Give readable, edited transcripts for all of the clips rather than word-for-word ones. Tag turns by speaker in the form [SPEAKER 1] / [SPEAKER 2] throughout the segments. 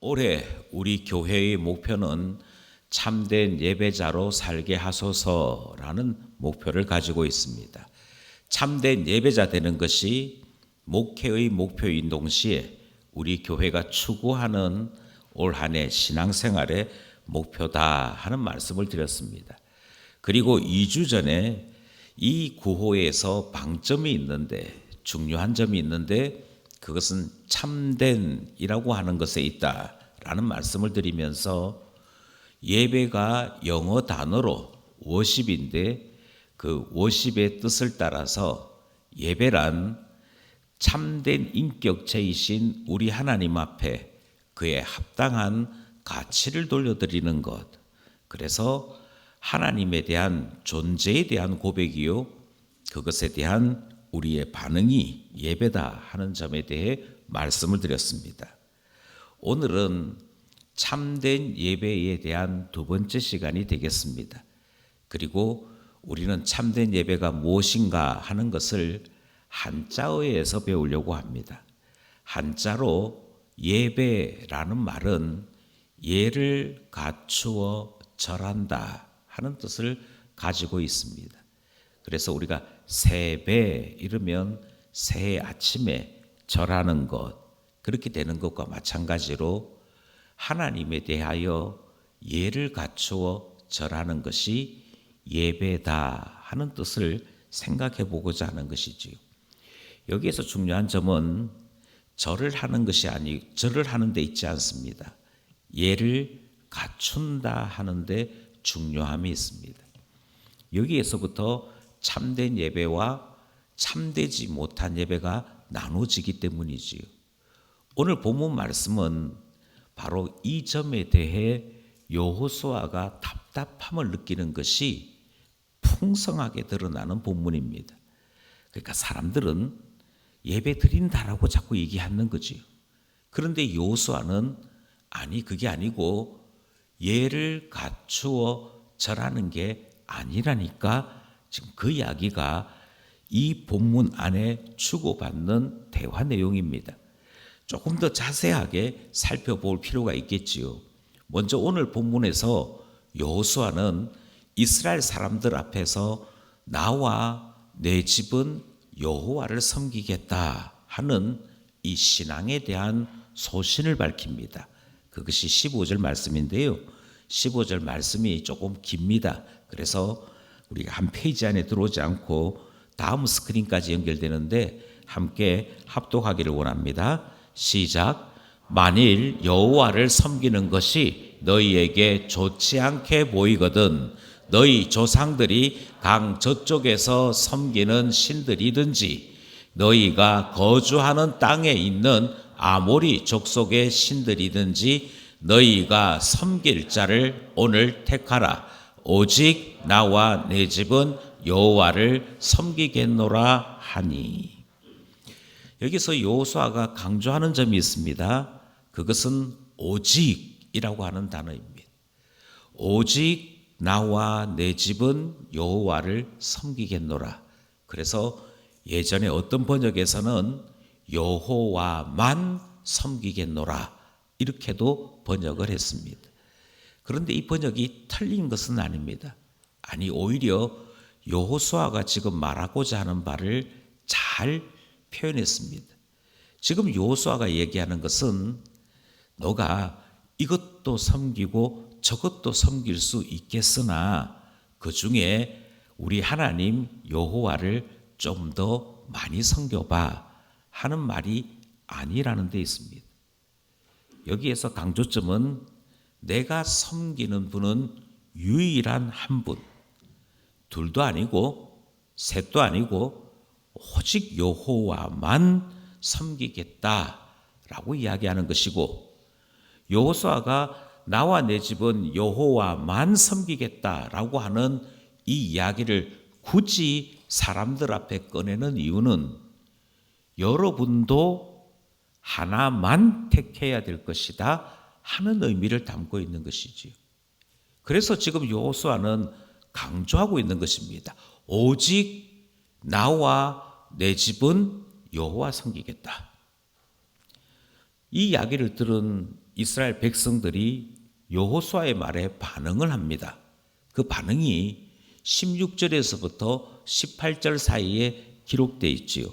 [SPEAKER 1] 올해 우리 교회의 목표는 참된 예배자로 살게 하소서라는 목표를 가지고 있습니다. 참된 예배자 되는 것이 목회의 목표인 동시에 우리 교회가 추구하는 올 한 해 신앙생활의 목표다 하는 말씀을 드렸습니다. 그리고 2주 전에 이 구호에서 방점이 있는데, 중요한 점이 있는데, 그것은 참된이라고 하는 것에 있다라는 말씀을 드리면서, 예배가 영어 단어로 워십인데 그 워십의 뜻을 따라서 예배란 참된 인격체이신 우리 하나님 앞에 그의 합당한 가치를 돌려드리는 것, 그래서 하나님에 대한 존재에 대한 고백이요, 그것에 대한 우리의 반응이 예배다 하는 점에 대해 말씀을 드렸습니다. 오늘은 참된 예배에 대한 두 번째 시간이 되겠습니다. 그리고 우리는 참된 예배가 무엇인가 하는 것을 한자어에서 배우려고 합니다. 한자로 예배라는 말은 예를 갖추어 절한다 하는 뜻을 가지고 있습니다. 그래서 우리가 세배 이러면 새해 아침에 절하는 것, 그렇게 되는 것과 마찬가지로 하나님에 대하여 예를 갖추어 절하는 것이 예배다 하는 뜻을 생각해 보고자 하는 것이지요. 여기에서 중요한 점은 절을 하는 것이 아니, 절을 하는 데 있지 않습니다. 예를 갖춘다 하는데 중요함이 있습니다. 여기에서부터 참된 예배와 참되지 못한 예배가 나눠지기 때문이지요. 오늘 본문 말씀은 바로 이 점에 대해 여호수아가 답답함을 느끼는 것이 풍성하게 드러나는 본문입니다. 그러니까 사람들은 예배 드린다라고 자꾸 얘기하는 거지요. 그런데 여호수아는 아니, 그게 아니고 예를 갖추어 절하는 게 아니라니까, 지금 그 이야기가 이 본문 안에 주고받는 대화 내용입니다. 조금 더 자세하게 살펴볼 필요가 있겠지요. 먼저 오늘 본문에서 여호수아는 이스라엘 사람들 앞에서 나와 내 집은 여호와를 섬기겠다 하는 이 신앙에 대한 소신을 밝힙니다. 그것이 15절 말씀인데요. 15절 말씀이 조금 깁니다. 그래서 우리가 한 페이지 안에 들어오지 않고 다음 스크린까지 연결되는데 함께 합독하기를 원합니다. 시작. 만일 여호와를 섬기는 것이 너희에게 좋지 않게 보이거든 너희 조상들이 강 저쪽에서 섬기는 신들이든지 너희가 거주하는 땅에 있는 아모리 족속의 신들이든지 너희가 섬길 자를 오늘 택하라. 오직 나와 내 집은 여호와를 섬기겠노라 하니. 여기서 여호수아가 강조하는 점이 있습니다. 그것은 오직이라고 하는 단어입니다. 오직 나와 내 집은 여호와를 섬기겠노라. 그래서 예전에 어떤 번역에서는 여호와만 섬기겠노라 이렇게도 번역을 했습니다. 그런데 이 번역이 틀린 것은 아닙니다. 아니, 오히려 여호수아가 지금 말하고자 하는 바를 잘 표현했습니다. 지금 여호수아가 얘기하는 것은 너가 이것도 섬기고 저것도 섬길 수 있겠으나 그 중에 우리 하나님 여호와를 좀 더 많이 섬겨봐 하는 말이 아니라는 데 있습니다. 여기에서 강조점은 내가 섬기는 분은 유일한 한 분, 둘도 아니고 셋도 아니고 오직 여호와만 섬기겠다라고 이야기하는 것이고, 여호수아가 나와 내 집은 여호와만 섬기겠다라고 하는 이 이야기를 굳이 사람들 앞에 꺼내는 이유는 여러분도 하나만 택해야 될 것이다 하는 의미를 담고 있는 것이지요. 그래서 지금 여호수아는 강조하고 있는 것입니다. 오직 나와 내 집은 여호와 섬기겠다. 이 이야기를 들은 이스라엘 백성들이 여호수아의 말에 반응을 합니다. 그 반응이 16절에서부터 18절 사이에 기록되어 있지요.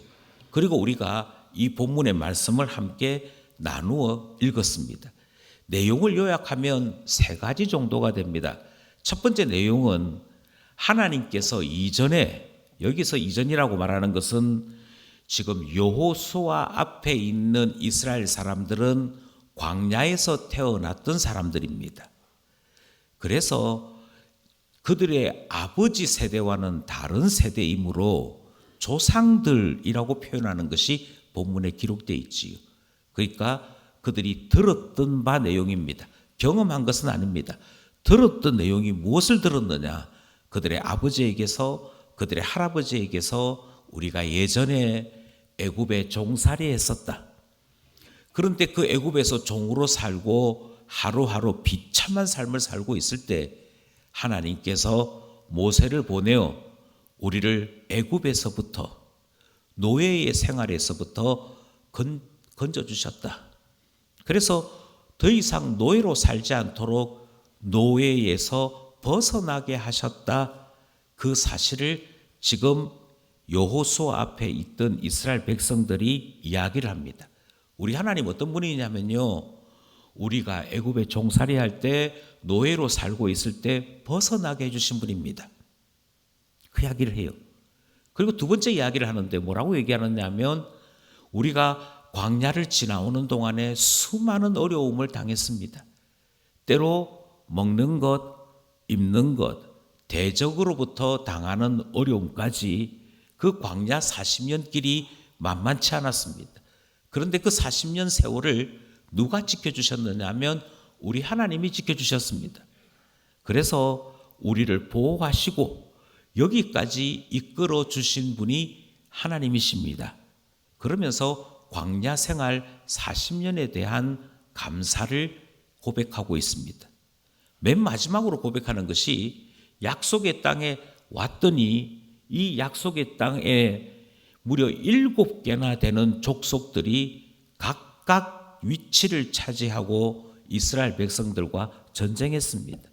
[SPEAKER 1] 그리고 우리가 이 본문의 말씀을 함께 나누어 읽었습니다. 내용을 요약하면 세 가지 정도가 됩니다. 첫 번째 내용은 하나님께서 이전에, 여기서 이전이라고 말하는 것은 지금 여호수아 앞에 있는 이스라엘 사람들은 광야에서 태어났던 사람들입니다. 그래서 그들의 아버지 세대와는 다른 세대이므로 조상들이라고 표현하는 것이 본문에 기록되어 있지요. 그러니까 그들이 들었던 바 내용입니다. 경험한 것은 아닙니다. 들었던 내용이 무엇을 들었느냐? 그들의 아버지에게서, 그들의 할아버지에게서 우리가 예전에 애굽에 종살이 했었다. 그런데 그 애굽에서 종으로 살고 하루하루 비참한 삶을 살고 있을 때 하나님께서 모세를 보내어 우리를 애굽에서부터, 노예의 생활에서부터 건져주셨다. 그래서 더 이상 노예로 살지 않도록 노예에서 벗어나게 하셨다. 그 사실을 지금 여호수아 앞에 있던 이스라엘 백성들이 이야기를 합니다. 우리 하나님 어떤 분이냐면요, 우리가 애굽에 종살이 할 때, 노예로 살고 있을 때 벗어나게 해주신 분입니다. 그 이야기를 해요. 그리고 두 번째 이야기를 하는데 뭐라고 얘기하느냐면, 우리가 광야를 지나오는 동안에 수많은 어려움을 당했습니다. 때로 먹는 것, 입는 것, 대적으로부터 당하는 어려움까지 그 광야 40년 길이 만만치 않았습니다. 그런데 그 40년 세월을 누가 지켜주셨느냐 하면 우리 하나님이 지켜주셨습니다. 그래서 우리를 보호하시고 여기까지 이끌어 주신 분이 하나님이십니다. 그러면서 광야 생활 40년에 대한 감사를 고백하고 있습니다. 맨 마지막으로 고백하는 것이 약속의 땅에 왔더니 이 약속의 땅에 무려 7개나 되는 족속들이 각각 위치를 차지하고 이스라엘 백성들과 전쟁했습니다.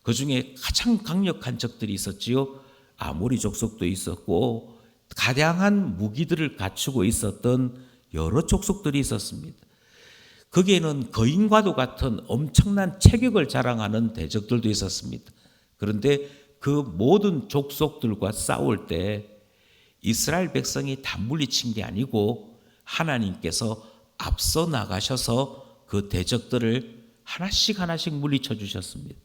[SPEAKER 1] 그 중에 가장 강력한 적들이 있었지요. 아모리 족속도 있었고 다양한 무기들을 갖추고 있었던 여러 족속들이 있었습니다. 거기에는 거인과도 같은 엄청난 체격을 자랑하는 대적들도 있었습니다. 그런데 그 모든 족속들과 싸울 때 이스라엘 백성이 다 물리친 게 아니고 하나님께서 앞서 나가셔서 그 대적들을 하나씩 하나씩 물리쳐 주셨습니다.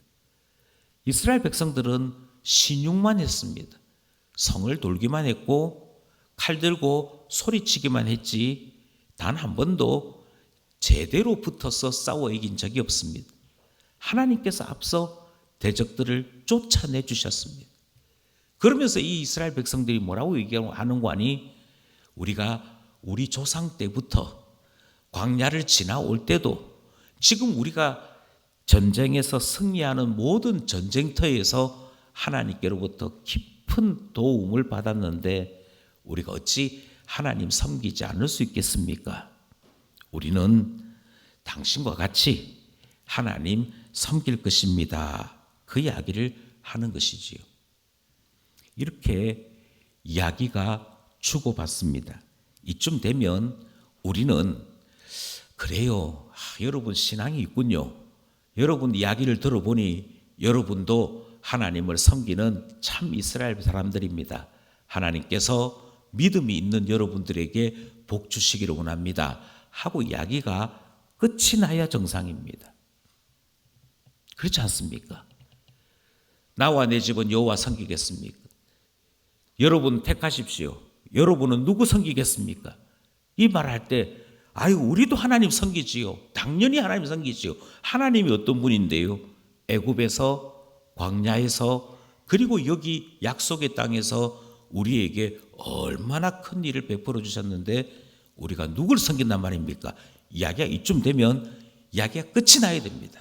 [SPEAKER 1] 이스라엘 백성들은 신용만 했습니다. 성을 돌기만 했고 칼 들고 소리치기만 했지 단 한 번도 제대로 붙어서 싸워 이긴 적이 없습니다. 하나님께서 앞서 대적들을 쫓아내 주셨습니다. 그러면서 이 이스라엘 백성들이 뭐라고 얘기하는 거 아니? 우리가 우리 조상 때부터 광야를 지나올 때도 지금 우리가 전쟁에서 승리하는 모든 전쟁터에서 하나님께로부터 깊은 도움을 받았는데 우리가 어찌 하나님 섬기지 않을 수 있겠습니까? 우리는 당신과 같이 하나님 섬길 것입니다. 그 이야기를 하는 것이지요. 이렇게 이야기가 주고받습니다. 이쯤 되면 우리는 그래요. 여러분 신앙이 있군요. 여러분 이야기를 들어보니 여러분도 하나님을 섬기는 참 이스라엘 사람들입니다. 하나님께서 믿음이 있는 여러분들에게 복 주시기를 원합니다. 하고 이야기가 끝이 나야 정상입니다. 그렇지 않습니까? 나와 내 집은 여호와 섬기겠습니까? 여러분 택하십시오. 여러분은 누구 섬기겠습니까? 이 말할 때 아유 우리도 하나님 섬기지요. 당연히 하나님 섬기지요. 하나님이 어떤 분인데요? 애굽에서 광야에서 그리고 여기 약속의 땅에서 우리에게 얼마나 큰 일을 베풀어 주셨는데 우리가 누굴 섬긴단 말입니까? 이야기가 이쯤 되면 이야기가 끝이 나야 됩니다.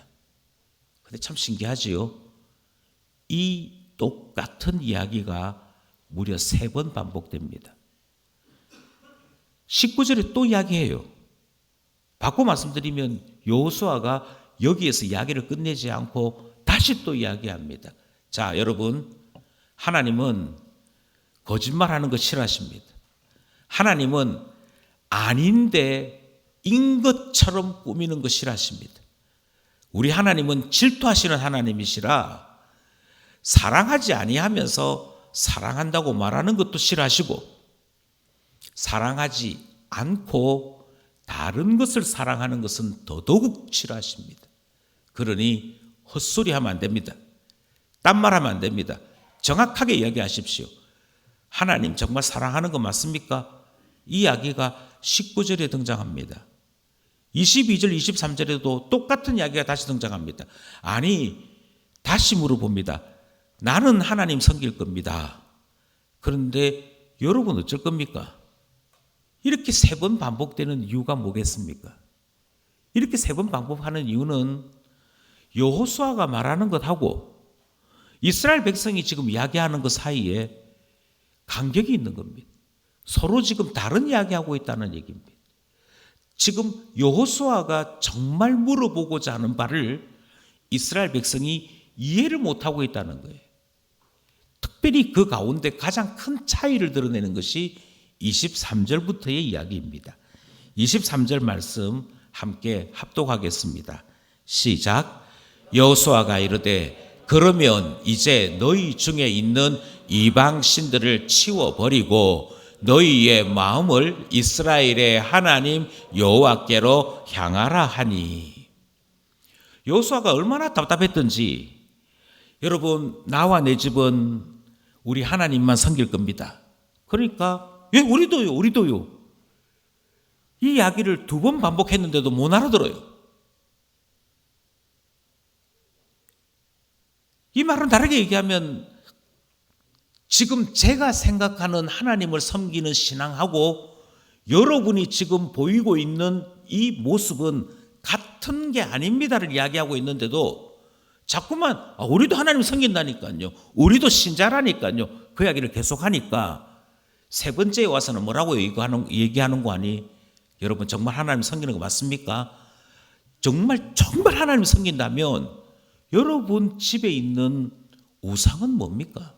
[SPEAKER 1] 근데 참 신기하지요. 이 똑같은 이야기가 무려 3번 반복됩니다. 19절에 또 이야기해요. 바꿔 말씀드리면 여호수아가 여기에서 이야기를 끝내지 않고 다시 또 이야기합니다. 자, 여러분, 하나님은 거짓말하는 거 싫어하십니다. 하나님은 아닌데 인 것처럼 꾸미는 거 싫어하십니다. 우리 하나님은 질투하시는 하나님이시라 사랑하지 아니하면서 사랑한다고 말하는 것도 싫어하시고, 사랑하지 않고 다른 것을 사랑하는 것은 더더욱 싫어하십니다. 그러니 헛소리하면 안 됩니다. 딴말하면 안 됩니다. 정확하게 이야기하십시오. 하나님 정말 사랑하는 거 맞습니까? 이 이야기가 19절에 등장합니다. 22절, 23절에도 똑같은 이야기가 다시 등장합니다. 아니, 다시 물어봅니다. 나는 하나님 섬길 겁니다. 그런데 여러분 어쩔 겁니까? 이렇게 3번 반복되는 이유가 뭐겠습니까? 이렇게 3번 반복하는 이유는 여호수아가 말하는 것하고 이스라엘 백성이 지금 이야기하는 것 사이에 간격이 있는 겁니다. 서로 지금 다른 이야기하고 있다는 얘기입니다. 지금 여호수아가 정말 물어보고자 하는 바를 이스라엘 백성이 이해를 못하고 있다는 거예요. 특별히 그 가운데 가장 큰 차이를 드러내는 것이 23절부터의 이야기입니다. 23절 말씀 함께 합독하겠습니다. 시작. 여호수아가 이르되 그러면 이제 너희 중에 있는 이방 신들을 치워버리고 너희의 마음을 이스라엘의 하나님 여호와께로 향하라 하니. 여호수아가 얼마나 답답했던지, 여러분, 나와 내 집은 우리 하나님만 섬길 겁니다. 그러니까 우리도요. 이 이야기를 2번 반복했는데도 못 알아들어요. 이 말은 다르게 얘기하면 지금 제가 생각하는 하나님을 섬기는 신앙하고 여러분이 지금 보이고 있는 이 모습은 같은 게 아닙니다를 이야기하고 있는데도 자꾸만 우리도 하나님 섬긴다니까요. 우리도 신자라니까요. 그 이야기를 계속하니까 3번째에 와서는 뭐라고 얘기하는 거 아니? 여러분 정말 하나님 섬기는 거 맞습니까? 정말 하나님 섬긴다면 여러분 집에 있는 우상은 뭡니까?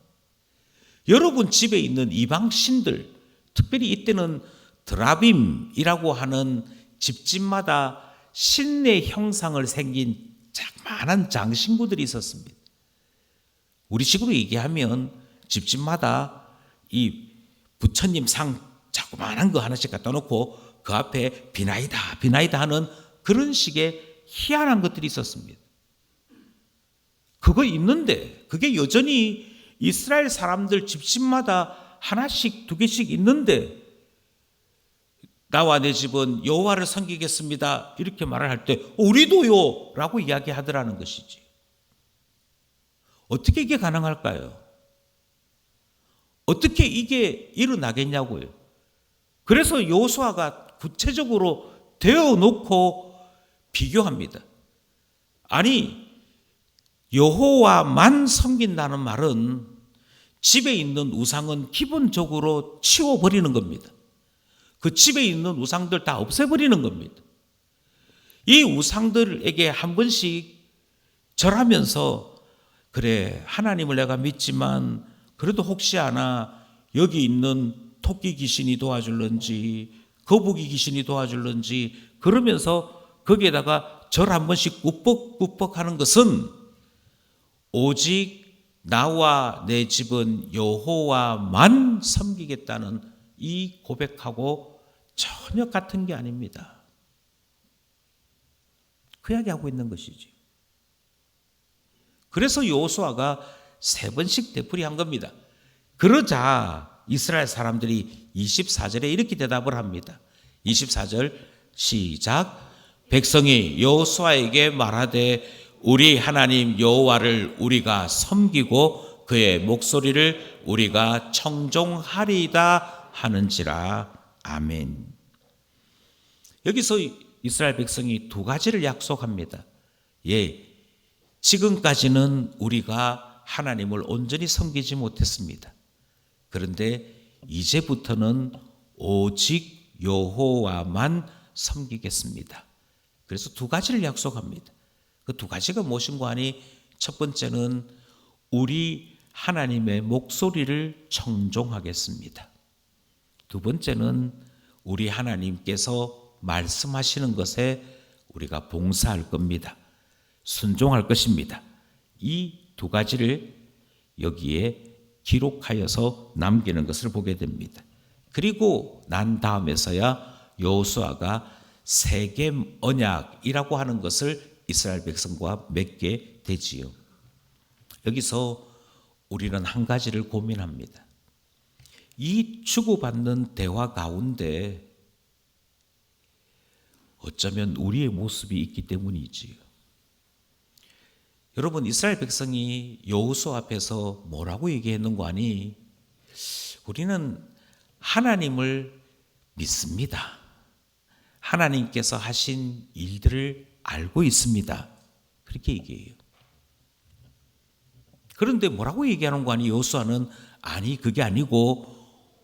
[SPEAKER 1] 여러분 집에 있는 이방신들, 특별히 이때는 드라빔이라고 하는 집집마다 신의 형상을 생긴 자그마한 장신구들이 있었습니다. 우리 식으로 얘기하면 집집마다 이 부처님 상 자그마한 거 하나씩 갖다 놓고 그 앞에 비나이다 하는 그런 식의 희한한 것들이 있었습니다. 그거 있는데 그게 여전히 이스라엘 사람들 집집마다 하나씩 2개씩 있는데 나와 내 집은 여호와를 섬기겠습니다 이렇게 말을 할 때 우리도요 라고 이야기하더라는 것이지. 어떻게 이게 가능할까요? 어떻게 이게 일어나겠냐고요. 그래서 여호수아가 구체적으로 대어놓고 비교합니다. 아니, 여호와만 섬긴다는 말은 집에 있는 우상은 기본적으로 치워버리는 겁니다. 그 집에 있는 우상들 다 없애버리는 겁니다. 이 우상들에게 한 번씩 절하면서 그래, 하나님을 내가 믿지만 그래도 혹시 하나 여기 있는 토끼 귀신이 도와줄런지 거북이 귀신이 도와줄런지 그러면서 거기에다가 절 한 번씩 꾸벅꾸벅 하는 것은 오직 나와 내 집은 여호와만 섬기겠다는 이 고백하고 전혀 같은 게 아닙니다. 그 이야기하고 있는 것이지. 그래서 여호수아가 3번씩 되풀이한 겁니다. 그러자 이스라엘 사람들이 24절에 이렇게 대답을 합니다. 24절 시작. 백성이 여호수아에게 말하되 우리 하나님 여호와를 우리가 섬기고 그의 목소리를 우리가 청종하리이다 하는지라. 아멘. 여기서 이스라엘 백성이 2가지를 약속합니다. 예, 지금까지는 우리가 하나님을 온전히 섬기지 못했습니다. 그런데 이제부터는 오직 여호와만 섬기겠습니다. 그래서 두 가지를 약속합니다. 그 두 가지가 무엇인가 하니 첫 번째는 우리 하나님의 목소리를 청종하겠습니다. 두 번째는 우리 하나님께서 말씀하시는 것에 우리가 봉사할 겁니다. 순종할 것입니다. 이 두 가지를 여기에 기록하여서 남기는 것을 보게 됩니다. 그리고 난 다음에서야 여호수아가 세겜 언약이라고 하는 것을 이스라엘 백성과 맺게 되지요. 여기서 우리는 한 가지를 고민합니다. 이 주고받는 대화 가운데 어쩌면 우리의 모습이 있기 때문이지요. 여러분, 이스라엘 백성이 여호수아 앞에서 뭐라고 얘기했는가 하니 우리는 하나님을 믿습니다. 하나님께서 하신 일들을 알고 있습니다. 그렇게 얘기해요. 그런데 뭐라고 얘기하는 거 아니? 여호수아는 아니, 그게 아니고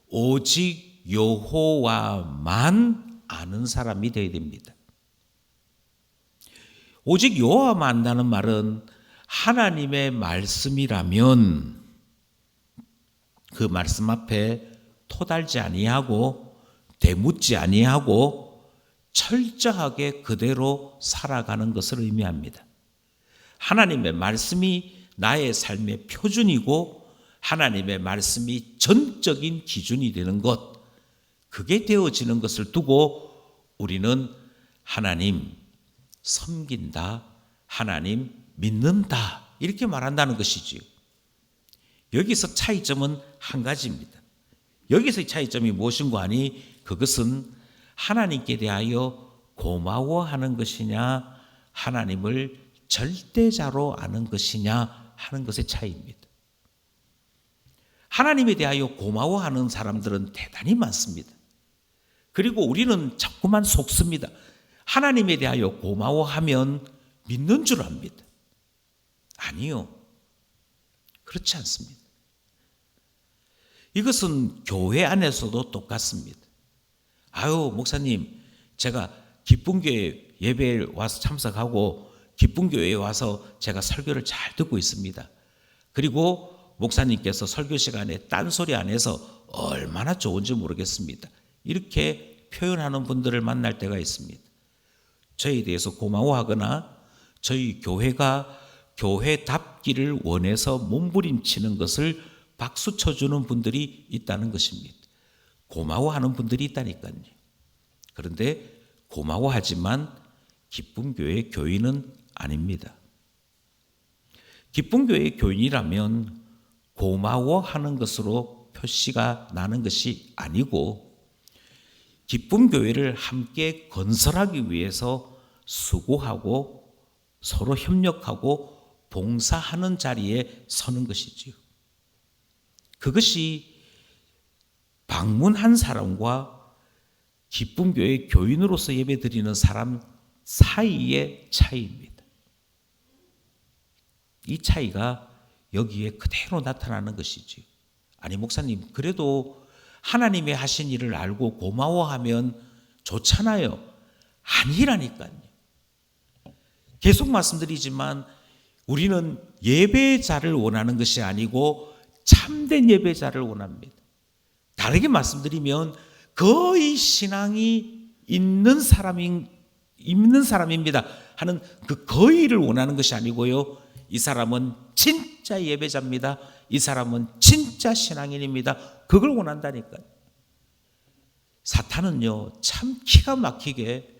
[SPEAKER 1] 오직 여호와만 아는 사람이 되어야 됩니다. 오직 여호와만 안다는 말은 하나님의 말씀이라면 그 말씀 앞에 토달지 아니하고 되묻지 아니하고 철저하게 그대로 살아가는 것을 의미합니다. 하나님의 말씀이 나의 삶의 표준이고 하나님의 말씀이 전적인 기준이 되는 것, 그게 되어지는 것을 두고 우리는 하나님 섬긴다, 하나님 믿는다, 이렇게 말한다는 것이지요. 여기서 차이점은 한 가지입니다. 여기서의 차이점이 무엇인가 하니 그것은 하나님께 대하여 고마워하는 것이냐, 하나님을 절대자로 아는 것이냐 하는 것의 차이입니다. 하나님에 대하여 고마워하는 사람들은 대단히 많습니다. 그리고 우리는 자꾸만 속습니다. 하나님에 대하여 고마워하면 믿는 줄 압니다. 아니요, 그렇지 않습니다. 이것은 교회 안에서도 똑같습니다. 아유, 목사님, 제가 기쁨교회 예배에 와서 참석하고 기쁨교회에 와서 제가 설교를 잘 듣고 있습니다. 그리고 목사님께서 설교 시간에 딴소리 안 해서 얼마나 좋은지 모르겠습니다. 이렇게 표현하는 분들을 만날 때가 있습니다. 저에 대해서 고마워하거나 저희 교회가 교회답기를 원해서 몸부림치는 것을 박수 쳐주는 분들이 있다는 것입니다. 고마워하는 분들이 있다니까요. 그런데 고마워하지만 기쁨교회 교인은 아닙니다. 기쁨교회 교인이라면 고마워하는 것으로 표시가 나는 것이 아니고 기쁨교회를 함께 건설하기 위해서 수고하고 서로 협력하고 봉사하는 자리에 서는 것이지요. 그것이 방문한 사람과 기쁨교회 교인으로서 예배드리는 사람 사이의 차이입니다. 이 차이가 여기에 그대로 나타나는 것이지요. 아니, 목사님, 그래도 하나님의 하신 일을 알고 고마워하면 좋잖아요. 아니라니까요. 계속 말씀드리지만 우리는 예배자를 원하는 것이 아니고 참된 예배자를 원합니다. 다르게 말씀드리면 거의 신앙이 있는 사람입니다 하는 그 거의를 원하는 것이 아니고요, 이 사람은 진짜 예배자입니다, 이 사람은 진짜 신앙인입니다, 그걸 원한다니까요. 사탄은요 참 기가 막히게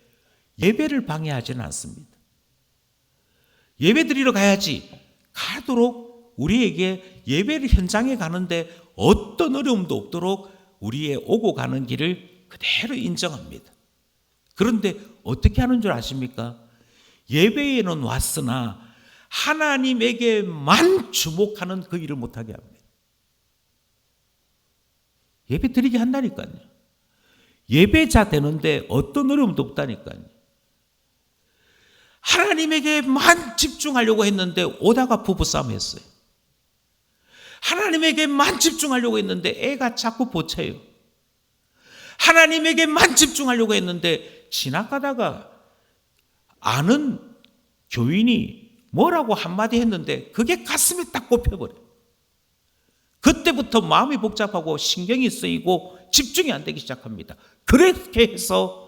[SPEAKER 1] 예배를 방해하지는 않습니다. 예배 드리러 가야지, 가도록 우리에게 예배를 현장에 가는데 어떤 어려움도 없도록 우리의 오고 가는 길을 그대로 인정합니다. 그런데 어떻게 하는 줄 아십니까? 예배에는 왔으나 하나님에게만 주목하는 그 일을 못하게 합니다. 예배 드리게 한다니까요. 예배자 되는데 어떤 어려움도 없다니까요. 하나님에게만 집중하려고 했는데 오다가 부부싸움 했어요. 하나님에게만 집중하려고 했는데 애가 자꾸 보채요. 하나님에게만 집중하려고 했는데 지나가다가 아는 교인이 뭐라고 한마디 했는데 그게 가슴에 딱 꼽혀버려요. 그때부터 마음이 복잡하고 신경이 쓰이고 집중이 안 되기 시작합니다. 그렇게 해서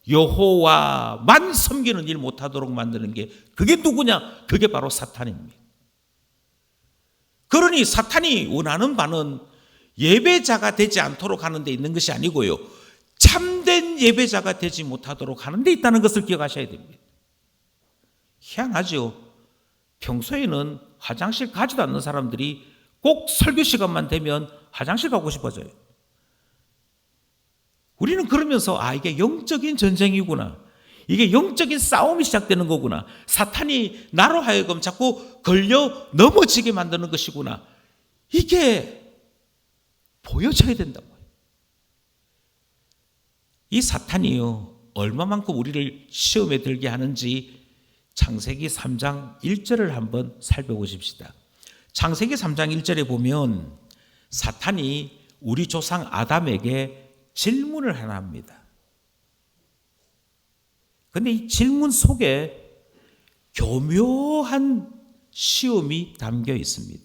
[SPEAKER 1] 여호와만 섬기는 일 못하도록 만드는 게 그게 누구냐? 그게 바로 사탄입니다. 그러니 사탄이 원하는 바는 예배자가 되지 않도록 하는 데 있는 것이 아니고요, 참된 예배자가 되지 못하도록 하는 데 있다는 것을 기억하셔야 됩니다. 희한하죠. 평소에는 화장실 가지도 않는 사람들이 꼭 설교 시간만 되면 화장실 가고 싶어져요. 우리는 그러면서 이게 영적인 전쟁이구나, 이게 영적인 싸움이 시작되는 거구나, 사탄이 나로 하여금 자꾸 걸려 넘어지게 만드는 것이구나, 이게 보여져야 된다고. 이 사탄이요, 얼마만큼 우리를 시험에 들게 하는지 창세기 3장 1절을 한번 살펴보십시다. 창세기 3장 1절에 보면 사탄이 우리 조상 아담에게 질문을 하나 합니다. 그런데 이 질문 속에 교묘한 시험이 담겨 있습니다.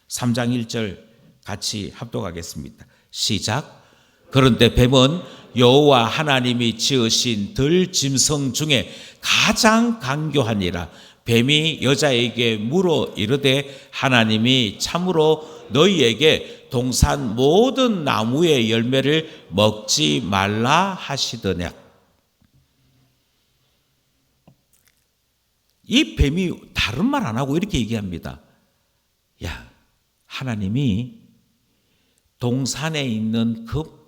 [SPEAKER 1] 3장 1절 같이 합독하겠습니다. 시작. 그런데 뱀은 여호와 하나님이 지으신 들짐승 중에 가장 간교하니라. 뱀이 여자에게 물어 이르되 하나님이 참으로 너희에게 동산 모든 나무의 열매를 먹지 말라 하시더냐. 이 뱀이 다른 말 안 하고 이렇게 얘기합니다. 야, 하나님이 동산에 있는 그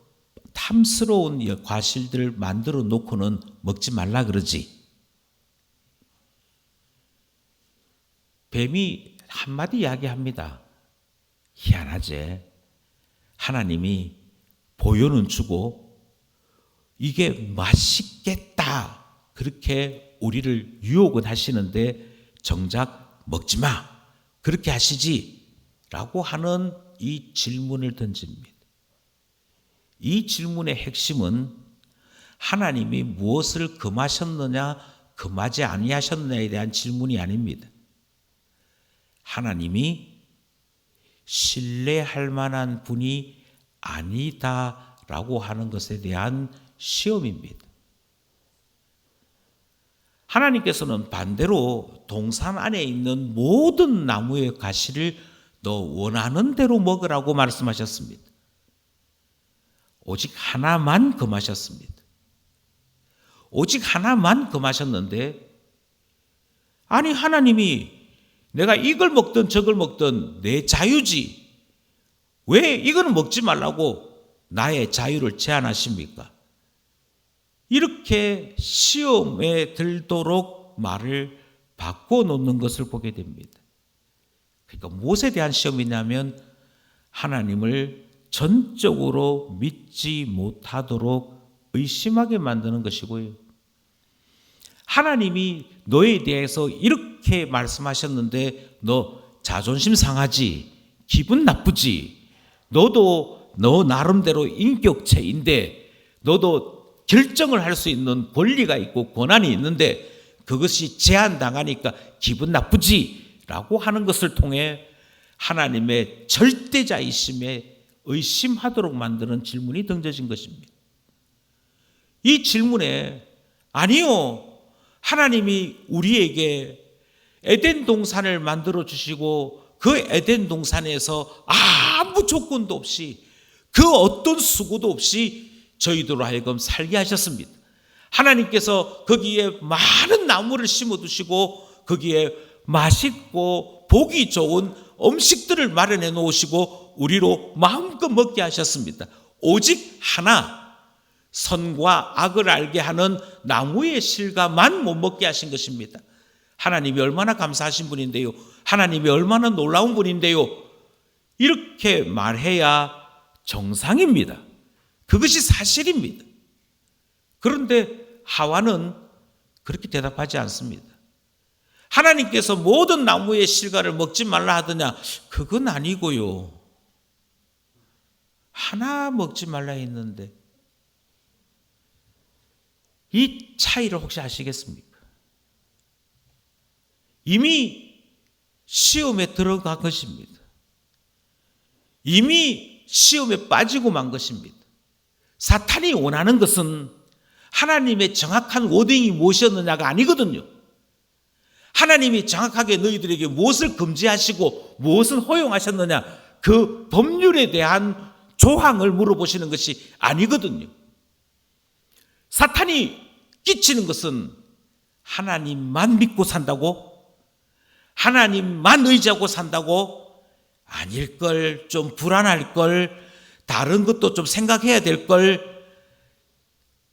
[SPEAKER 1] 탐스러운 과실들을 만들어 놓고는 먹지 말라 그러지. 뱀이 한마디 이야기합니다. 희한하지. 하나님이 보여는 주고 이게 맛있겠다 그렇게 우리를 유혹은 하시는데 정작 먹지 마 그렇게 하시지 라고 하는 이 질문을 던집니다. 이 질문의 핵심은 하나님이 무엇을 금하셨느냐 금하지 아니하셨느냐에 대한 질문이 아닙니다. 하나님이 신뢰할 만한 분이 아니다라고 하는 것에 대한 시험입니다. 하나님께서는 반대로 동산 안에 있는 모든 나무의 가시를 너 원하는 대로 먹으라고 말씀하셨습니다. 오직 하나만 금하셨습니다. 오직 하나만 금하셨는데, 아니 하나님이 내가 이걸 먹든 저걸 먹든 내 자유지 왜 이거는 먹지 말라고 나의 자유를 제한하십니까? 이렇게 시험에 들도록 말을 바꿔놓는 것을 보게 됩니다. 그러니까 무엇에 대한 시험이냐면 하나님을 전적으로 믿지 못하도록 의심하게 만드는 것이고요. 하나님이 너에 대해서 이렇게 말씀하셨는데 너 자존심 상하지, 기분 나쁘지, 너도 너 나름대로 인격체인데 너도 결정을 할 수 있는 권리가 있고 권한이 있는데 그것이 제한당하니까 기분 나쁘지 라고 하는 것을 통해 하나님의 절대자이심에 의심하도록 만드는 질문이 던져진 것입니다. 이 질문에 아니요, 하나님이 우리에게 에덴 동산을 만들어 주시고 그 에덴 동산에서 아무 조건도 없이 그 어떤 수고도 없이 저희들로 하여금 살게 하셨습니다. 하나님께서 거기에 많은 나무를 심어 두시고 거기에 맛있고 보기 좋은 음식들을 마련해 놓으시고 우리로 마음껏 먹게 하셨습니다. 오직 하나, 선과 악을 알게 하는 나무의 실과만 못 먹게 하신 것입니다. 하나님이 얼마나 감사하신 분인데요, 하나님이 얼마나 놀라운 분인데요, 이렇게 말해야 정상입니다. 그것이 사실입니다. 그런데 하와는 그렇게 대답하지 않습니다. 하나님께서 모든 나무의 실과를 먹지 말라 하더냐? 그건 아니고요. 하나 먹지 말라 했는데 이 차이를 혹시 아시겠습니까? 이미 시험에 들어간 것입니다. 이미 시험에 빠지고 만 것입니다. 사탄이 원하는 것은 하나님의 정확한 워딩이 무엇이었느냐가 아니거든요. 하나님이 정확하게 너희들에게 무엇을 금지하시고 무엇을 허용하셨느냐, 그 법률에 대한 조항을 물어보시는 것이 아니거든요. 사탄이 끼치는 것은 하나님만 믿고 산다고, 하나님만 의지하고 산다고, 아닐걸, 좀 불안할걸, 다른 것도 좀 생각해야 될걸,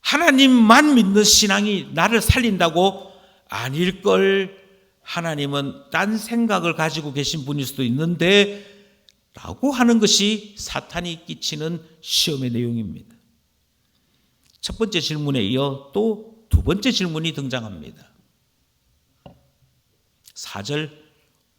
[SPEAKER 1] 하나님만 믿는 신앙이 나를 살린다고, 아닐걸, 하나님은 딴 생각을 가지고 계신 분일 수도 있는데 라고 하는 것이 사탄이 끼치는 시험의 내용입니다. 첫 번째 질문에 이어 또 두 번째 질문이 등장합니다. 4절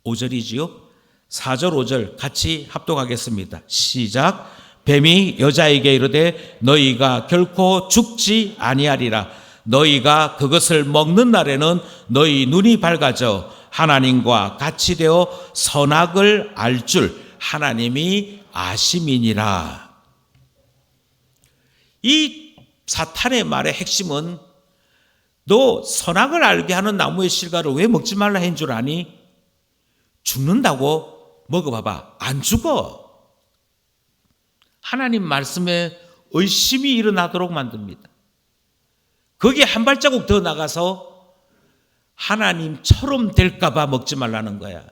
[SPEAKER 1] 5절이지요. 4절 5절 같이 합독하겠습니다. 시작. 뱀이 여자에게 이르되 너희가 결코 죽지 아니하리라. 너희가 그것을 먹는 날에는 너희 눈이 밝아져 하나님과 같이 되어 선악을 알 줄 하나님이 아심이니라. 이 사탄의 말의 핵심은 너 선악을 알게 하는 나무의 실과를 왜 먹지 말라 한 줄 아니? 죽는다고? 먹어봐봐. 안 죽어. 하나님 말씀에 의심이 일어나도록 만듭니다. 거기에 한 발자국 더 나가서 하나님처럼 될까 봐 먹지 말라는 거야.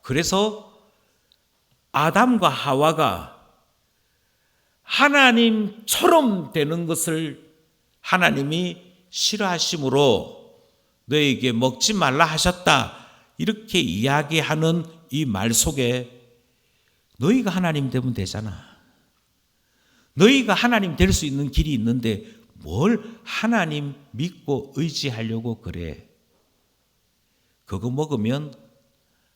[SPEAKER 1] 그래서 아담과 하와가 하나님처럼 되는 것을 하나님이 싫어하심으로 너에게 먹지 말라 하셨다, 이렇게 이야기하는 이 말 속에 너희가 하나님 되면 되잖아. 너희가 하나님 될 수 있는 길이 있는데 뭘 하나님 믿고 의지하려고 그래. 그거 먹으면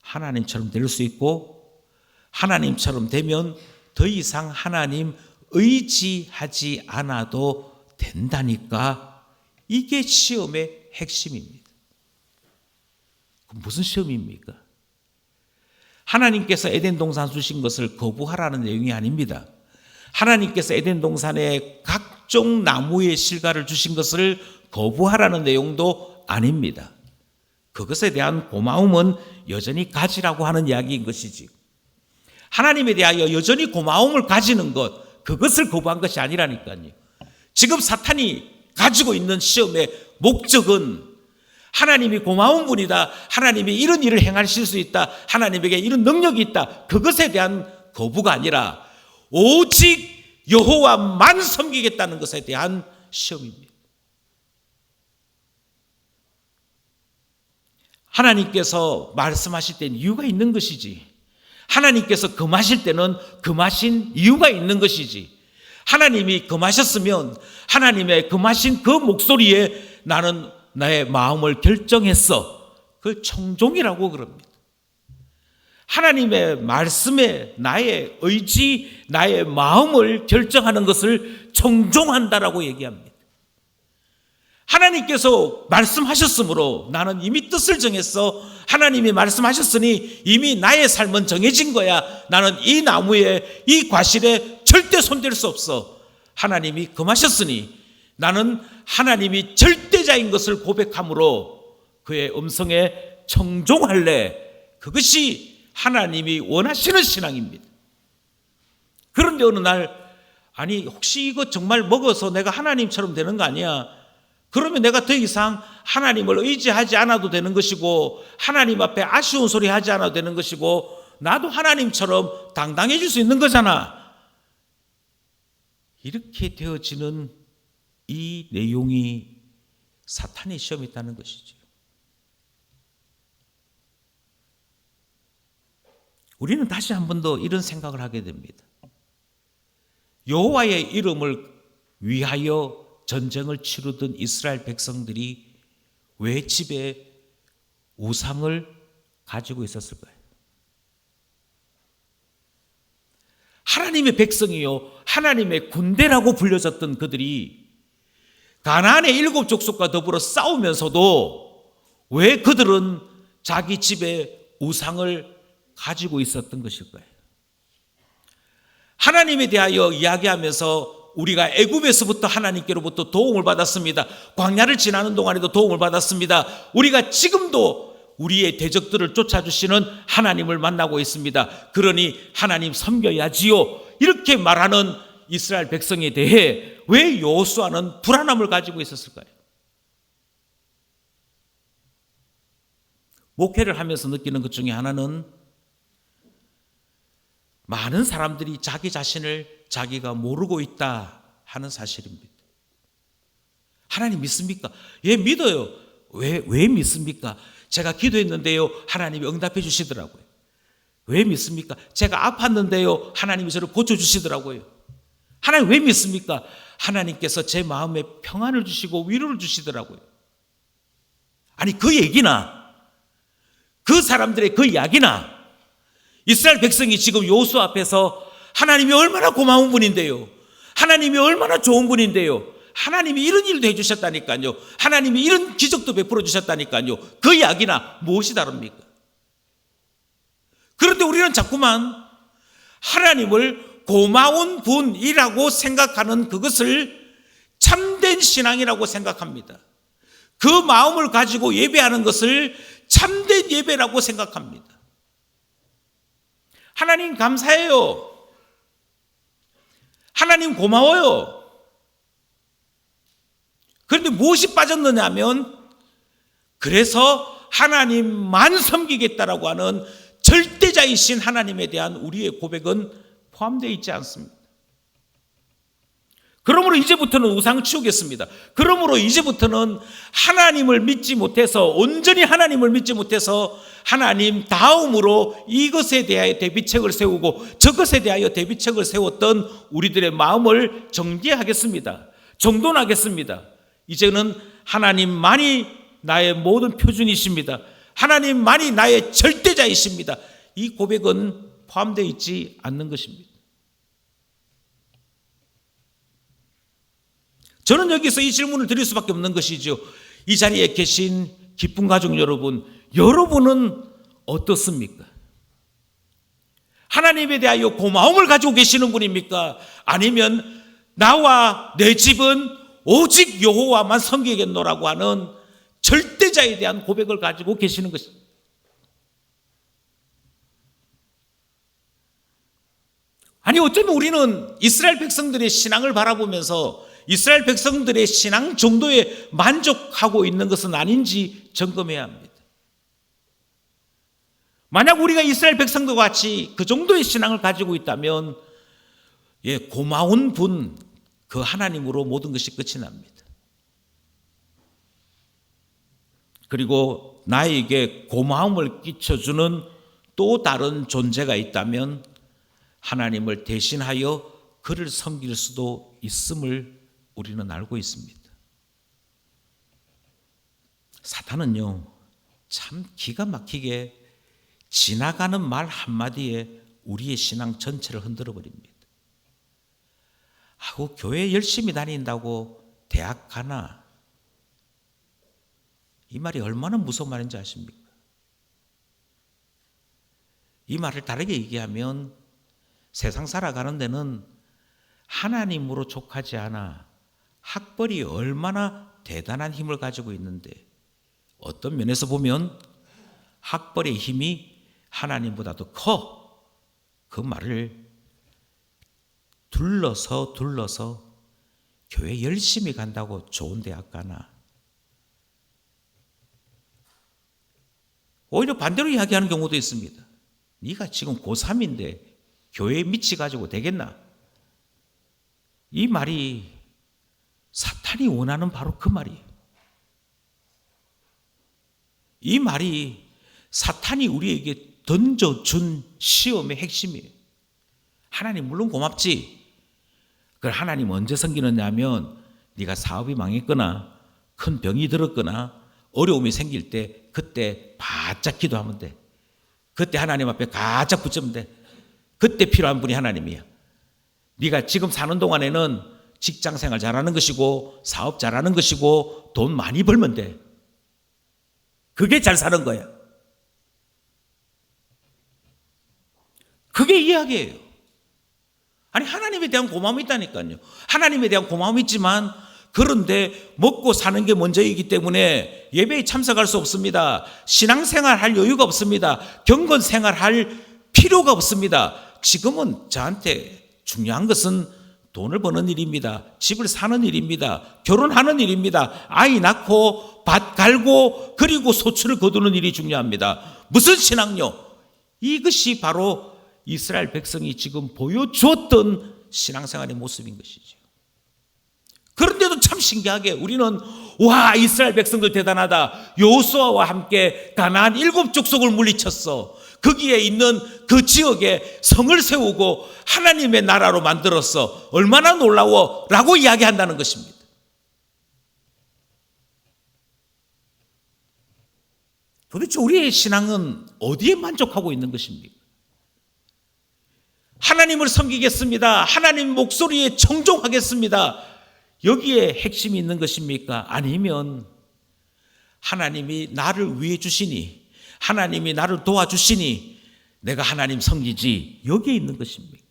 [SPEAKER 1] 하나님처럼 될 수 있고, 하나님처럼 되면 더 이상 하나님 의지하지 않아도 된다니까. 이게 시험의 핵심입니다. 무슨 시험입니까? 하나님께서 에덴 동산 주신 것을 거부하라는 내용이 아닙니다. 하나님께서 에덴 동산에 각종 나무의 실과를 주신 것을 거부하라는 내용도 아닙니다. 그것에 대한 고마움은 여전히 가지라고 하는 이야기인 것이지, 하나님에 대하여 여전히 고마움을 가지는 것, 그것을 거부한 것이 아니라니까요. 지금 사탄이 가지고 있는 시험의 목적은 하나님이 고마운 분이다, 하나님이 이런 일을 행하실 수 있다, 하나님에게 이런 능력이 있다, 그것에 대한 거부가 아니라 오직 여호와만 섬기겠다는 것에 대한 시험입니다. 하나님께서 말씀하실 때는 이유가 있는 것이지, 하나님께서 금하실 때는 금하신 이유가 있는 것이지, 하나님이 금하셨으면 하나님의 금하신 그 목소리에 나는 나의 마음을 결정했어, 그걸 청종이라고 그럽니다. 하나님의 말씀에 나의 의지, 나의 마음을 결정하는 것을 청종한다라고 얘기합니다. 하나님께서 말씀하셨으므로 나는 이미 뜻을 정했어. 하나님이 말씀하셨으니 이미 나의 삶은 정해진 거야. 나는 이 나무에, 이 과실에 절대 손댈 수 없어. 하나님이 금하셨으니 나는 하나님이 절대자인 것을 고백함으로 그의 음성에 청종할래. 그것이 하나님이 원하시는 신앙입니다. 그런데 어느 날, 아니 혹시 이거 정말 먹어서 내가 하나님처럼 되는 거 아니야? 그러면 내가 더 이상 하나님을 의지하지 않아도 되는 것이고, 하나님 앞에 아쉬운 소리 하지 않아도 되는 것이고, 나도 하나님처럼 당당해질 수 있는 거잖아. 이렇게 되어지는 이 내용이 사탄의 시험이 있다는 것이죠. 우리는 다시 한 번 더 이런 생각을 하게 됩니다. 여호와의 이름을 위하여 전쟁을 치르던 이스라엘 백성들이 왜 집에 우상을 가지고 있었을까요? 하나님의 백성이요, 하나님의 군대라고 불려졌던 그들이 가나안의 7 족속과 더불어 싸우면서도 왜 그들은 자기 집에 우상을 가지고 있었던 것일까요? 하나님에 대하여 이야기하면서 우리가 애굽에서부터 하나님께로부터 도움을 받았습니다. 광야를 지나는 동안에도 도움을 받았습니다. 우리가 지금도 우리의 대적들을 쫓아주시는 하나님을 만나고 있습니다. 그러니 하나님 섬겨야지요. 이렇게 말하는 이스라엘 백성에 대해 왜 여호수아는 불안함을 가지고 있었을까요? 목회를 하면서 느끼는 것 중에 하나는 많은 사람들이 자기 자신을 자기가 모르고 있다 하는 사실입니다. 하나님 믿습니까? 예, 믿어요. 왜 믿습니까? 제가 기도했는데요, 하나님이 응답해 주시더라고요. 왜 믿습니까? 제가 아팠는데요, 하나님이 저를 고쳐주시더라고요. 하나님 왜 믿습니까? 하나님께서 제 마음에 평안을 주시고 위로를 주시더라고요. 아니, 그 얘기나 그 사람들의 그 이야기나 이스라엘 백성이 지금 여호수아 앞에서 하나님이 얼마나 고마운 분인데요, 하나님이 얼마나 좋은 분인데요, 하나님이 이런 일도 해주셨다니까요, 하나님이 이런 기적도 베풀어 주셨다니까요, 그 이야기나 무엇이 다릅니까? 그런데 우리는 자꾸만 하나님을 고마운 분이라고 생각하는 그것을 참된 신앙이라고 생각합니다. 그 마음을 가지고 예배하는 것을 참된 예배라고 생각합니다. 하나님 감사해요. 하나님 고마워요. 그런데 무엇이 빠졌느냐 하면, 그래서 하나님만 섬기겠다라고 하는 절대자이신 하나님에 대한 우리의 고백은 포함되어 있지 않습니다. 그러므로 이제부터는 우상 치우겠습니다. 그러므로 이제부터는 하나님을 믿지 못해서, 온전히 하나님을 믿지 못해서 하나님 다음으로 이것에 대하여 대비책을 세우고 저것에 대하여 대비책을 세웠던 우리들의 마음을 정리하겠습니다. 정돈하겠습니다. 이제는 하나님만이 나의 모든 표준이십니다. 하나님만이 나의 절대자이십니다. 이 고백은 포함되어 있지 않는 것입니다. 저는 여기서 이 질문을 드릴 수밖에 없는 것이죠. 이 자리에 계신 기쁜 가족 여러분, 여러분은 어떻습니까? 하나님에 대하여 고마움을 가지고 계시는 분입니까? 아니면 나와 내 집은 오직 여호와만 섬기겠노라고 하는 절대자에 대한 고백을 가지고 계시는 것입니다. 아니, 어쩌면 우리는 이스라엘 백성들의 신앙을 바라보면서 이스라엘 백성들의 신앙 정도에 만족하고 있는 것은 아닌지 점검해야 합니다. 만약 우리가 이스라엘 백성들과 같이 그 정도의 신앙을 가지고 있다면, 고마운 분, 그 하나님으로 모든 것이 끝이 납니다. 그리고 나에게 고마움을 끼쳐주는 또 다른 존재가 있다면 하나님을 대신하여 그를 섬길 수도 있음을 우리는 알고 있습니다. 사탄은요, 참 기가 막히게 지나가는 말 한마디에 우리의 신앙 전체를 흔들어 버립니다. 아우, 교회 열심히 다닌다고 대학 가나? 이 말이 얼마나 무서운 말인지 아십니까? 이 말을 다르게 얘기하면 세상 살아가는 데는 하나님으로 족하지 않아 학벌이 얼마나 대단한 힘을 가지고 있는데, 어떤 면에서 보면 학벌의 힘이 하나님보다도 커. 그 말을 둘러서 교회 열심히 간다고 좋은 대학 가나? 오히려 반대로 이야기하는 경우도 있습니다. 네가 지금 고3인데 교회에 미치가지고 되겠나? 이 말이 사탄이 원하는 바로 그 말이에요. 이 말이 사탄이 우리에게 던져준 시험의 핵심이에요. 하나님 물론 고맙지. 그걸 하나님 언제 섬기느냐 하면, 네가 사업이 망했거나 큰 병이 들었거나 어려움이 생길 때 그때 바짝 기도하면 돼. 그때 하나님 앞에 가짝 붙으면 돼. 그때 필요한 분이 하나님이야. 네가 지금 사는 동안에는 직장 생활 잘하는 것이고 사업 잘하는 것이고 돈 많이 벌면 돼. 그게 잘 사는 거야. 그게 이야기예요. 아니, 하나님에 대한 고마움이 있다니까요. 하나님에 대한 고마움이 있지만, 그런데 먹고 사는 게 먼저이기 때문에 예배에 참석할 수 없습니다. 신앙생활 할 여유가 없습니다. 경건생활 할 필요가 없습니다. 지금은 저한테 중요한 것은 돈을 버는 일입니다. 집을 사는 일입니다. 결혼하는 일입니다. 아이 낳고 밭 갈고 그리고 소출을 거두는 일이 중요합니다. 무슨 신앙요? 이것이 바로 이스라엘 백성이 지금 보여주었던 신앙생활의 모습인 것이죠. 그런데도 참 신기하게 우리는 와, 이스라엘 백성들 대단하다. 여호수아와 함께 가나안 7족속을 물리쳤어. 거기에 있는 그 지역에 성을 세우고 하나님의 나라로 만들었어. 얼마나 놀라워 라고 이야기한다는 것입니다. 도대체 우리의 신앙은 어디에 만족하고 있는 것입니까? 하나님을 섬기겠습니다. 하나님 목소리에 청종하겠습니다. 여기에 핵심이 있는 것입니까? 아니면 하나님이 나를 위해 주시니, 하나님이 나를 도와주시니 내가 하나님 섬기지, 여기에 있는 것입니까?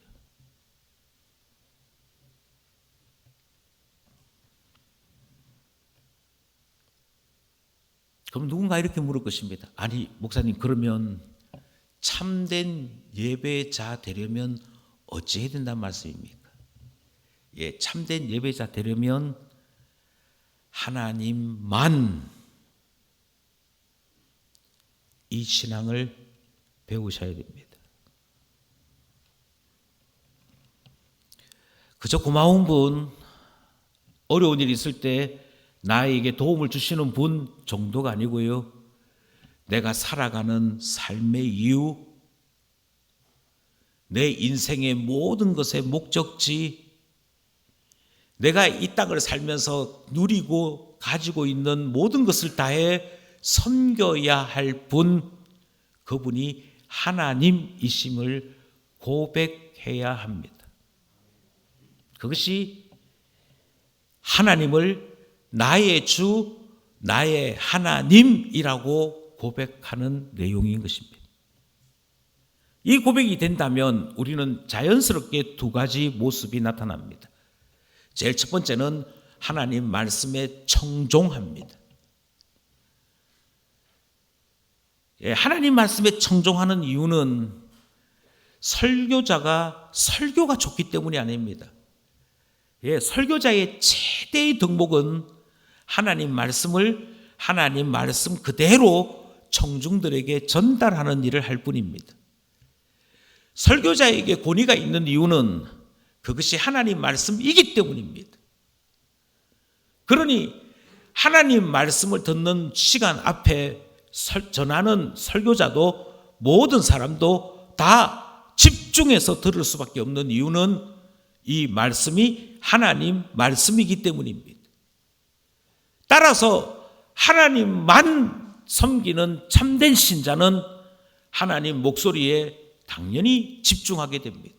[SPEAKER 1] 그럼 누군가 이렇게 물을 것입니다. 아니, 목사님, 그러면 참된 예배자 되려면 어찌 해야 된다는 말씀입니까? 예, 참된 예배자 되려면 하나님만 이 신앙을 배우셔야 됩니다. 그저 고마운 분, 어려운 일 있을 때 나에게 도움을 주시는 분 정도가 아니고요. 내가 살아가는 삶의 이유, 내 인생의 모든 것의 목적지, 내가 이 땅을 살면서 누리고 가지고 있는 모든 것을 다해 섬겨야 할 분, 그분이 하나님이심을 고백해야 합니다. 그것이 하나님을 나의 주, 나의 하나님이라고 고백하는 내용인 것입니다. 이 고백이 된다면 우리는 자연스럽게 두 가지 모습이 나타납니다. 제일 첫 번째는 하나님 말씀에 청종합니다. 하나님 말씀에 청종하는 이유는 설교자가 설교가 좋기 때문이 아닙니다. 설교자의 최대의 덕목은 하나님 말씀을 하나님 말씀 그대로 청중들에게 전달하는 일을 할 뿐입니다. 설교자에게 권위가 있는 이유는 그것이 하나님 말씀이기 때문입니다. 그러니 하나님 말씀을 듣는 시간 앞에 전하는 설교자도 모든 사람도 다 집중해서 들을 수밖에 없는 이유는 이 말씀이 하나님 말씀이기 때문입니다. 따라서 하나님만 섬기는 참된 신자는 하나님 목소리에 당연히 집중하게 됩니다.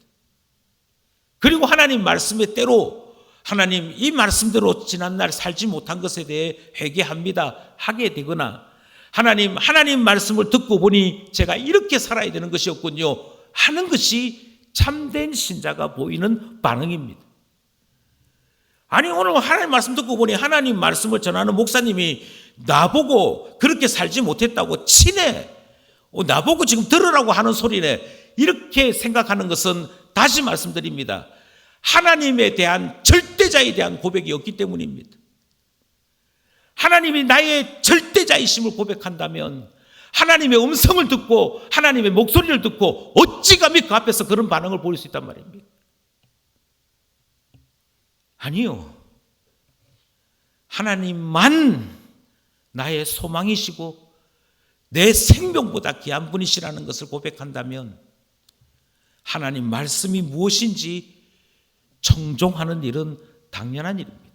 [SPEAKER 1] 그리고 하나님 말씀에 때로 하나님 이 말씀대로 지난날 살지 못한 것에 대해 회개합니다 하게 되거나 하나님 말씀을 듣고 보니 제가 이렇게 살아야 되는 것이었군요 하는 것이 참된 신자가 보이는 반응입니다. 아니, 오늘 하나님 말씀 듣고 보니 하나님 말씀을 전하는 목사님이 나보고 그렇게 살지 못했다고 치네, 나보고 지금 들으라고 하는 소리네, 이렇게 생각하는 것은 다시 말씀드립니다. 하나님에 대한 절대자에 대한 고백이 없기 때문입니다. 하나님이 나의 절대자이심을 고백한다면 하나님의 음성을 듣고 하나님의 목소리를 듣고 어찌 감히 그 앞에서 그런 반응을 보일 수 있단 말입니다. 아니요. 하나님만 나의 소망이시고 내 생명보다 귀한 분이시라는 것을 고백한다면 하나님 말씀이 무엇인지 청종하는 일은 당연한 일입니다.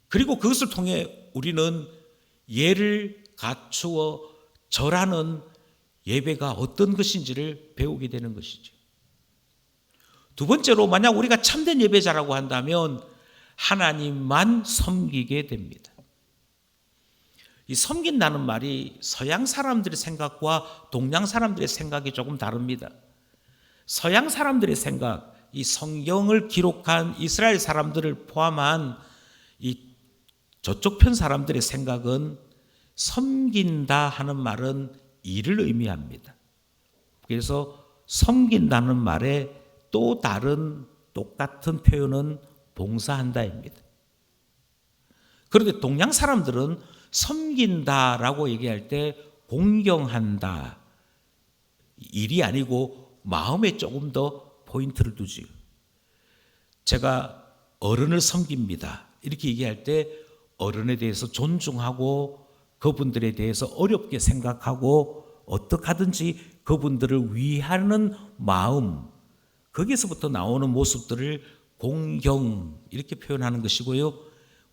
[SPEAKER 1] 그리고 그것을 통해 우리는 예를 갖추어 절하는 예배가 어떤 것인지를 배우게 되는 것이죠. 두 번째로, 만약 우리가 참된 예배자라고 한다면 하나님만 섬기게 됩니다. 이 섬긴다는 말이 서양 사람들의 생각과 동양 사람들의 생각이 조금 다릅니다. 서양 사람들의 생각, 이 성경을 기록한 이스라엘 사람들을 포함한 이 저쪽 편 사람들의 생각은 섬긴다 하는 말은 일을 의미합니다. 그래서 섬긴다는 말의 또 다른 똑같은 표현은 봉사한다입니다. 그런데 동양 사람들은 섬긴다라고 얘기할 때 공경한다, 일이 아니고 마음에 조금 더 포인트를 두지요. 제가 어른을 섬깁니다 이렇게 얘기할 때 어른에 대해서 존중하고 그분들에 대해서 어렵게 생각하고 어떻게 하든지 그분들을 위하는 마음, 거기서부터 나오는 모습들을 공경 이렇게 표현하는 것이고요.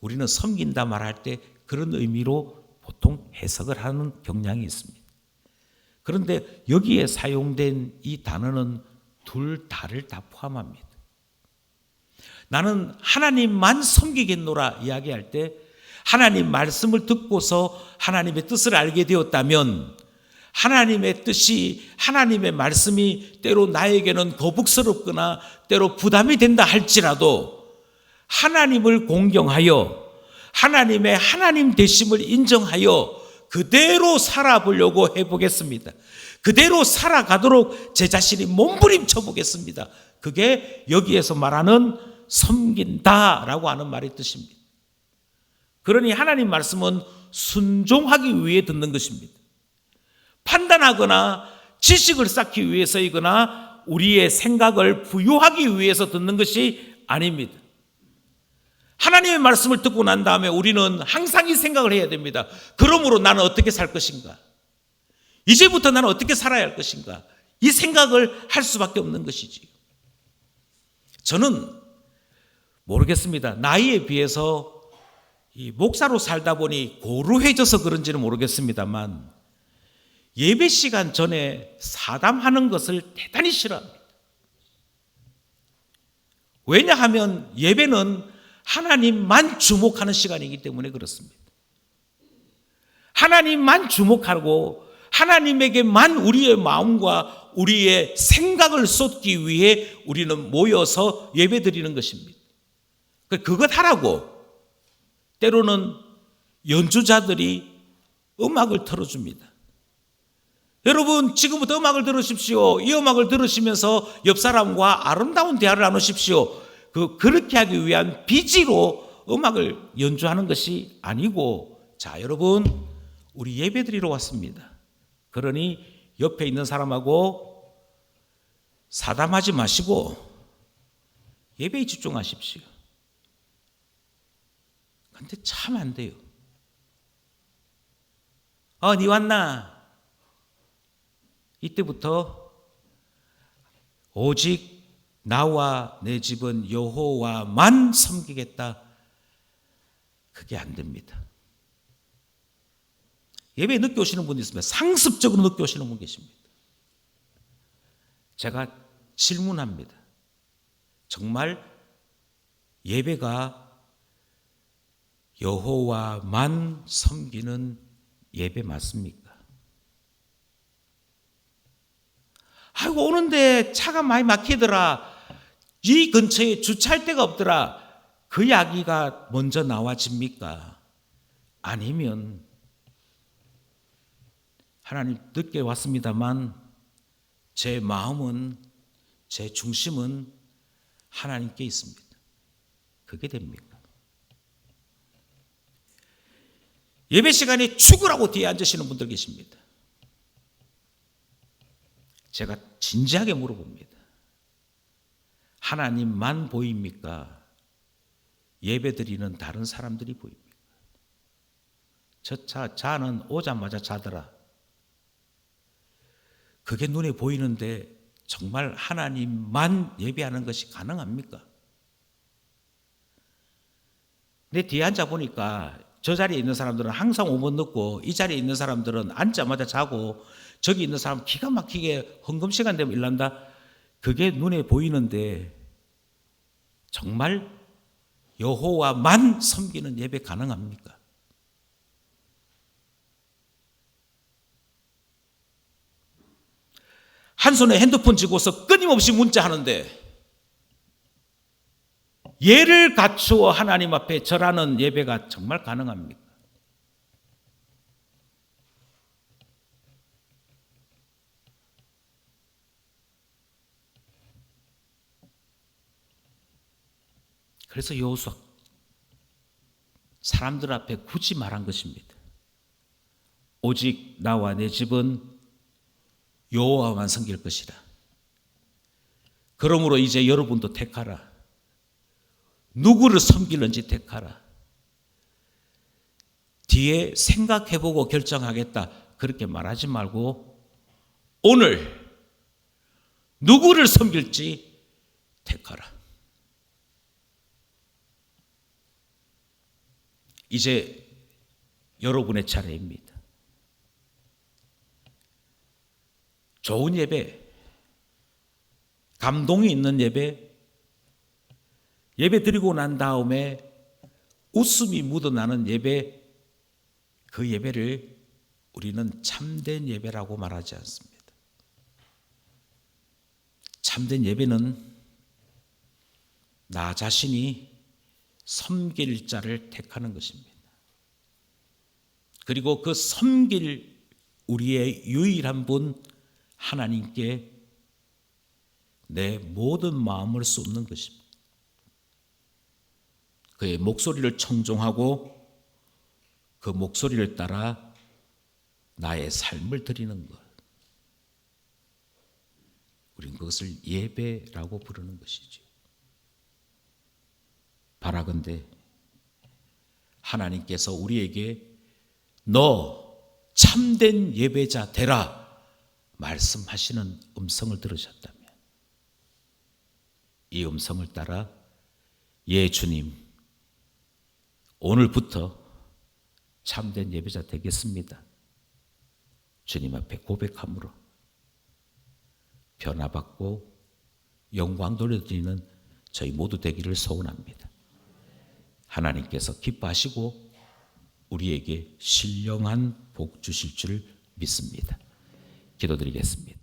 [SPEAKER 1] 우리는 섬긴다 말할 때 그런 의미로 보통 해석을 하는 경향이 있습니다. 그런데 여기에 사용된 이 단어는 둘 다를 다 포함합니다. 나는 하나님만 섬기겠노라 이야기할 때 하나님 말씀을 듣고서 하나님의 뜻을 알게 되었다면 하나님의 뜻이, 하나님의 말씀이 때로 나에게는 거북스럽거나 때로 부담이 된다 할지라도 하나님을 공경하여 하나님의 하나님 되심을 인정하여 그대로 살아보려고 해보겠습니다. 그대로 살아가도록 제 자신이 몸부림쳐 보겠습니다. 그게 여기에서 말하는 섬긴다라고 하는 말의 뜻입니다. 그러니 하나님 말씀은 순종하기 위해 듣는 것입니다. 판단하거나 지식을 쌓기 위해서이거나 우리의 생각을 부유하기 위해서 듣는 것이 아닙니다. 하나님의 말씀을 듣고 난 다음에 우리는 항상 이 생각을 해야 됩니다. 그러므로 나는 어떻게 살 것인가? 이제부터 나는 어떻게 살아야 할 것인가? 이 생각을 할 수밖에 없는 것이지. 저는 모르겠습니다. 나이에 비해서 이 목사로 살다 보니 고루해져서 그런지는 모르겠습니다만 예배 시간 전에 사담하는 것을 대단히 싫어합니다. 왜냐하면 예배는 하나님만 주목하는 시간이기 때문에 그렇습니다. 하나님만 주목하고 하나님에게만 우리의 마음과 우리의 생각을 쏟기 위해 우리는 모여서 예배 드리는 것입니다. 그것 하라고 때로는 연주자들이 음악을 틀어줍니다. 여러분 지금부터 음악을 들으십시오. 이 음악을 들으시면서 옆 사람과 아름다운 대화를 나누십시오. 그렇게 하기 위한 비지로 음악을 연주하는 것이 아니고, 자 여러분 우리 예배드리러 왔습니다. 그러니 옆에 있는 사람하고 사담하지 마시고 예배에 집중하십시오. 근데 참 안 돼요. 니 왔나? 이때부터 오직 나와 내 집은 여호와만 섬기겠다. 그게 안 됩니다. 예배에 늦게 오시는 분이 있습니다. 상습적으로 늦게 오시는 분 계십니다. 제가 질문합니다. 정말 예배가 여호와만 섬기는 예배 맞습니까? 아이고 오는데 차가 많이 막히더라. 이 근처에 주차할 데가 없더라. 그 이야기가 먼저 나와집니까? 아니면 하나님 늦게 왔습니다만 제 마음은, 제 중심은 하나님께 있습니다. 그게 됩니까? 예배 시간에 죽으라고 뒤에 앉으시는 분들 계십니다. 제가 진지하게 물어봅니다. 하나님만 보입니까? 예배드리는 다른 사람들이 보입니까? 자는 오자마자 자더라. 그게 눈에 보이는데 정말 하나님만 예배하는 것이 가능합니까? 내 뒤에 앉아 보니까 저 자리에 있는 사람들은 항상 5분 늦고 이 자리에 있는 사람들은 앉자마자 자고 저기 있는 사람 기가 막히게 헌금시간 되면 일난다. 그게 눈에 보이는데 정말 여호와만 섬기는 예배 가능합니까? 한 손에 핸드폰 쥐고서 끊임없이 문자하는데 예를 갖추어 하나님 앞에 절하는 예배가 정말 가능합니까? 그래서 여호수아 사람들 앞에 굳이 말한 것입니다. 오직 나와 내 집은 여호와만 섬길 것이라. 그러므로 이제 여러분도 택하라. 누구를 섬기는지 택하라. 뒤에 생각해보고 결정하겠다 그렇게 말하지 말고 오늘 누구를 섬길지 택하라. 이제 여러분의 차례입니다. 좋은 예배, 감동이 있는 예배, 예배 드리고 난 다음에 웃음이 묻어나는 예배, 그 예배를 우리는 참된 예배라고 말하지 않습니다. 참된 예배는 나 자신이 섬길 자를 택하는 것입니다. 그리고 그 섬길 우리의 유일한 분 하나님께 내 모든 마음을 쏟는 것입니다. 그의 목소리를 청종하고 그 목소리를 따라 나의 삶을 드리는 것. 우리는 그것을 예배라고 부르는 것이죠. 바라건대 하나님께서 우리에게 너 참된 예배자 되라 말씀하시는 음성을 들으셨다면 이 음성을 따라 예 주님 오늘부터 참된 예배자 되겠습니다. 주님 앞에 고백함으로 변화받고 영광 돌려드리는 저희 모두 되기를 소원합니다. 하나님께서 기뻐하시고 우리에게 신령한 복 주실 줄 믿습니다. 기도드리겠습니다.